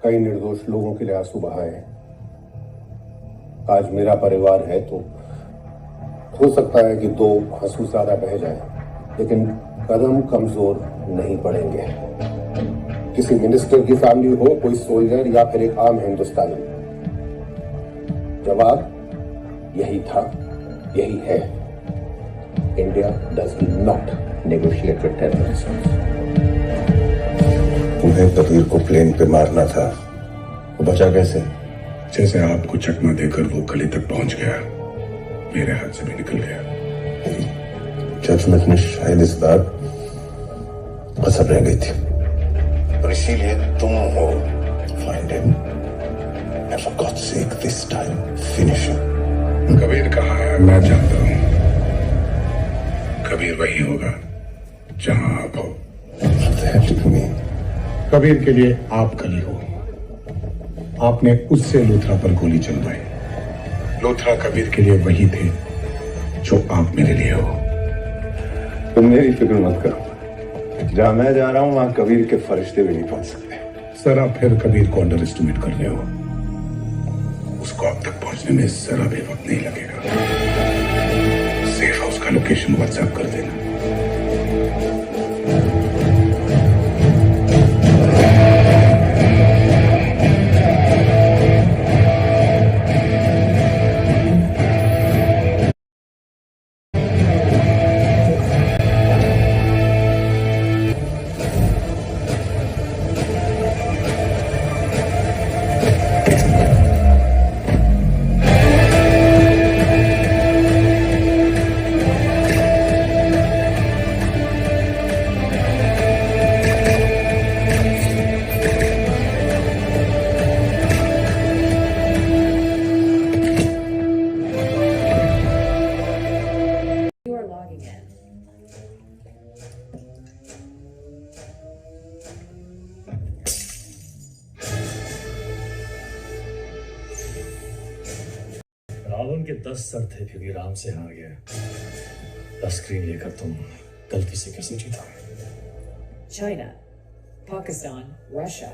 कई निर्दोष लोगों के लिए आंसू बहाए हैं। आज मेरा परिवार है तो हो सकता है कि 2 आंसू ज्यादा बह जाए, लेकिन कदम कमजोर नहीं पड़ेंगे। किसी मिनिस्टर की फैमिली हो, कोई सोल्जर या फिर एक आम हिंदुस्तानी, जवाब यही था, यही है। India does not negotiate with terrorist. तुम्हें कबीर को प्लेन पे मारना था, वो बचा कैसे? जैसे आपको चकमा देकर वो गली तक पहुंच गया, मेरे हाथ से भी निकल गया। जजमेंट में शायद इस बार कसर रह गई थी, और इसीलिए तुम हो। Find him and for God's sake this time finish him. Kabir कहाँ है मैं जानता हूं। कबीर वही होगा जहां आप हो। कबीर के लिए आप कली हो। आपने उससे लूथरा पर गोली चलवाई। लूथरा कबीर के लिए वही थे जो आप मेरे लिए हो। तुम मेरी फिक्र मत करो, जहां मैं जा रहा हूं वहां कबीर के फरिश्ते भी नहीं पहुंच सकते। सर, आप फिर कबीर को अंडर एस्टिमेट कर रहे हो। उसको आप तक पहुंचने में जरा भी वक्त नहीं लगेगा। सेफ हाउस का लोकेशन व्हाट्सएप कर देना। रावण के 10 सर थे, फिर भी राम से हार गया। 10 स्क्रीन लेकर तुम गलती से कैसे जीता? China, Pakistan, Russia,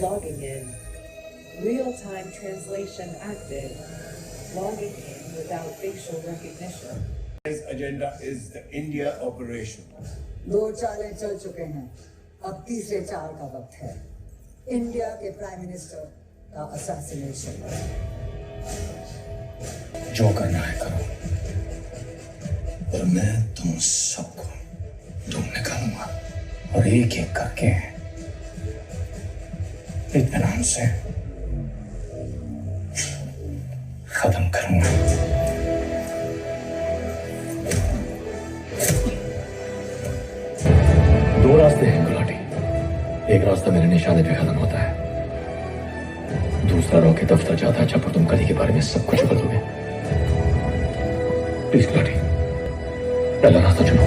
logging in. Real-time translation active. Logging in without facial recognition. His agenda is the India operation. 2 चालें चल चुके हैं, अब तीसरे चाल का वक्त है। इंडिया के प्राइम मिनिस्टर का असैसिनेशन। जो करना है करो, और मैं तुम सबको ढूंढ निकालूंगा और एक एक करके इत्मीनान से खत्म करूंगा। दो रास्ते हैं गुलाटी। एक रास्ता मेरे निशाने पे खत्म होता है, दूसरा रॉकेट दफ्तर जाता है जहां पर तुम कली के बारे में सब कुछ बता दोगे। प्लीज गुलाटी, पहला रास्ता चुनो।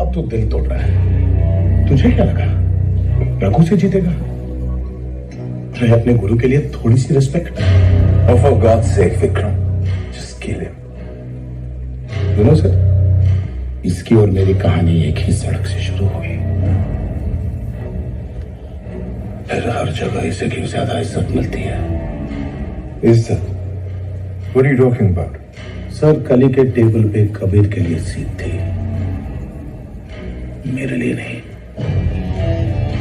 अब तू दिल तोड़ रहा है। तुझे क्या लगा रघु से जीतेगा? अरे अपने गुरु के लिए थोड़ी सी respect. Oh, for God's sake, Vikram, just kill him. You know, sir, इसकी और मेरी कहानी एक ही सड़क से शुरू हुई, फिर हर जगह इसे क्यों ज्यादा इज्जत मिलती है। इज्जत? What are you talking about? Sir, कली के टेबल पे कबीर के लिए सीट थी, मेरे लिए नहीं।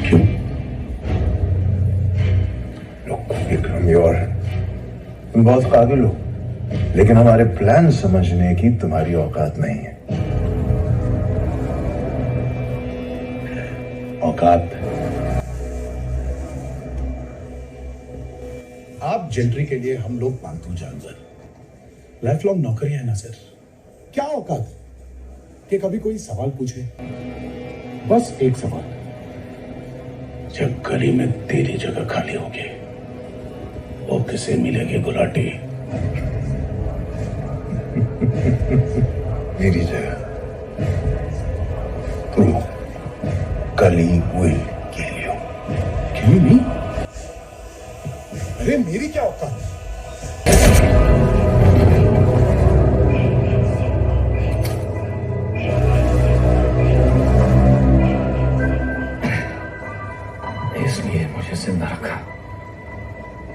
क्यों? Look, Vikram, तुम बहुत काबिल हो, लेकिन हमारे प्लान समझने की तुम्हारी औकात नहीं है। औकात? आप जेंट्री के लिए, हम लोग पालतू जानवर, लाइफ लॉन्ग नौकरियां है ना सर। क्या औकात है कि कभी कोई सवाल पूछे? बस एक सवाल, जब गली में तेरी जगह खाली होगी वो किसे मिलेगी गुलाटी? मेरी जगह तुम कली विल किल यू। क्यों नहीं? अरे मेरी क्या औकात है? इसलिए मुझे जिंदा रखा,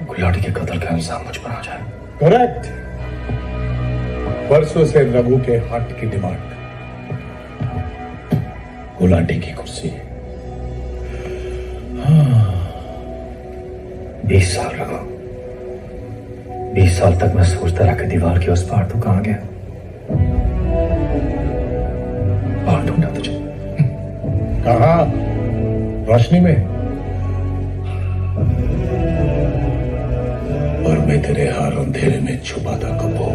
गुलाटी के कत्ल का इल्जाम मुझ पर आ जाए। करेक्ट। परसों से रघु के हार्ट की डिमांड गुलाटी की कुर्सी। 20 साल रघु, 20 साल तक मैं सोचता रहा कि दीवार के उस पार तो कहां गया। बाहर ढूंढा तुझे। कहा? रोशनी में। और मैं तेरे हर अंधेरे में छुपा था कबो।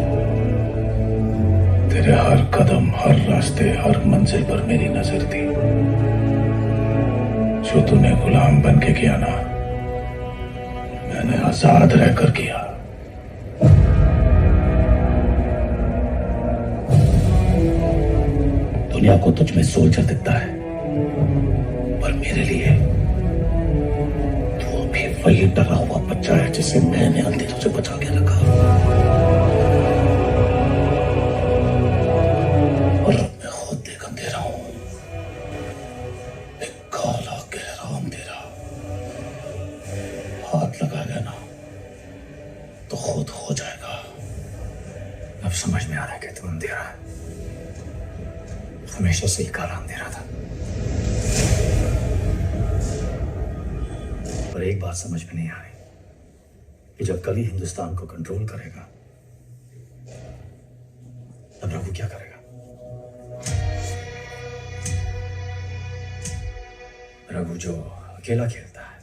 तेरे हर कदम, हर रास्ते, हर मंजिल पर मेरी नजर थी। जो तूने गुलाम बन के किया ना, मैंने आजाद रहकर किया। दुनिया को तुझ में सोल्जर दिखता है, पर मेरे लिए तू भी वही डरा हुआ बच्चा है जिसे मैंने अंधेरों से बचा के रखा। और अब मैं खुद देख अंधेरा हूं, एक काला गहरा अंधेरा। हाथ लगा गया ना तो खुद हो जाएगा। अब समझ में आ रहा है कि तू अंधेरा है, हमेशा से ही काला अंधेरा था। पर एक बात समझ में नहीं आ रही कि जब कल ही हिंदुस्तान को कंट्रोल करेगा तब रघु क्या करेगा? रघु जो अकेला खेलता है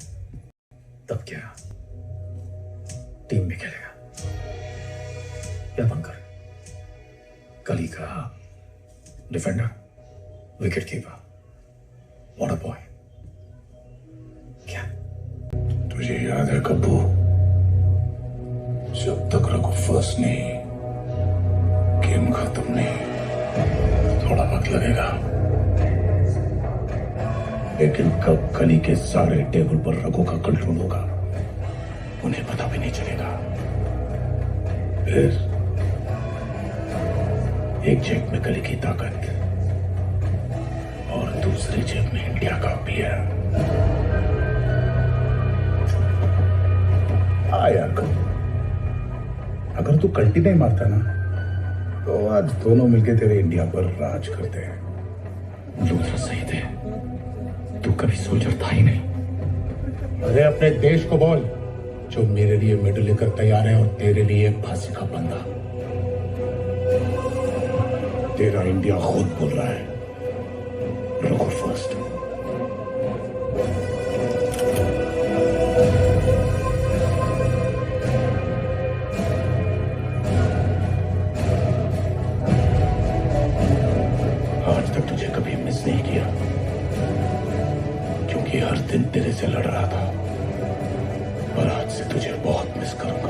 तब क्या टीम में खेलेगा या बनकर? कली का defender, wicket keeper, what a boy. क्या तुझे याद है कब्बू, जब तक रघु फर्स्ट नहीं, गेम खत्म नहीं। थोड़ा वक्त लगेगा, लेकिन कब कली के सारे टेबल पर रघु का कंट्रोल होगा उन्हें पता भी नहीं चलेगा। फिर एक जेब में कली की ताकत और दूसरी जेब में इंडिया का पीएम। यार अगर तू कल्टी नहीं मारता ना तो आज दोनों मिलके तेरे इंडिया पर राज करते हैं। लूथरा सही थे, तू कभी सोल्जर था ही नहीं। अरे अपने देश को बोल जो मेरे लिए मेडल लेकर तैयार है और तेरे लिए फांसी का बंदा। तेरा इंडिया खुद बोल रहा है रघु फर्स्ट। आज तक तुझे कभी मिस नहीं किया क्योंकि हर दिन तेरे से लड़ रहा था, पर आज से तुझे बहुत मिस करूंगा।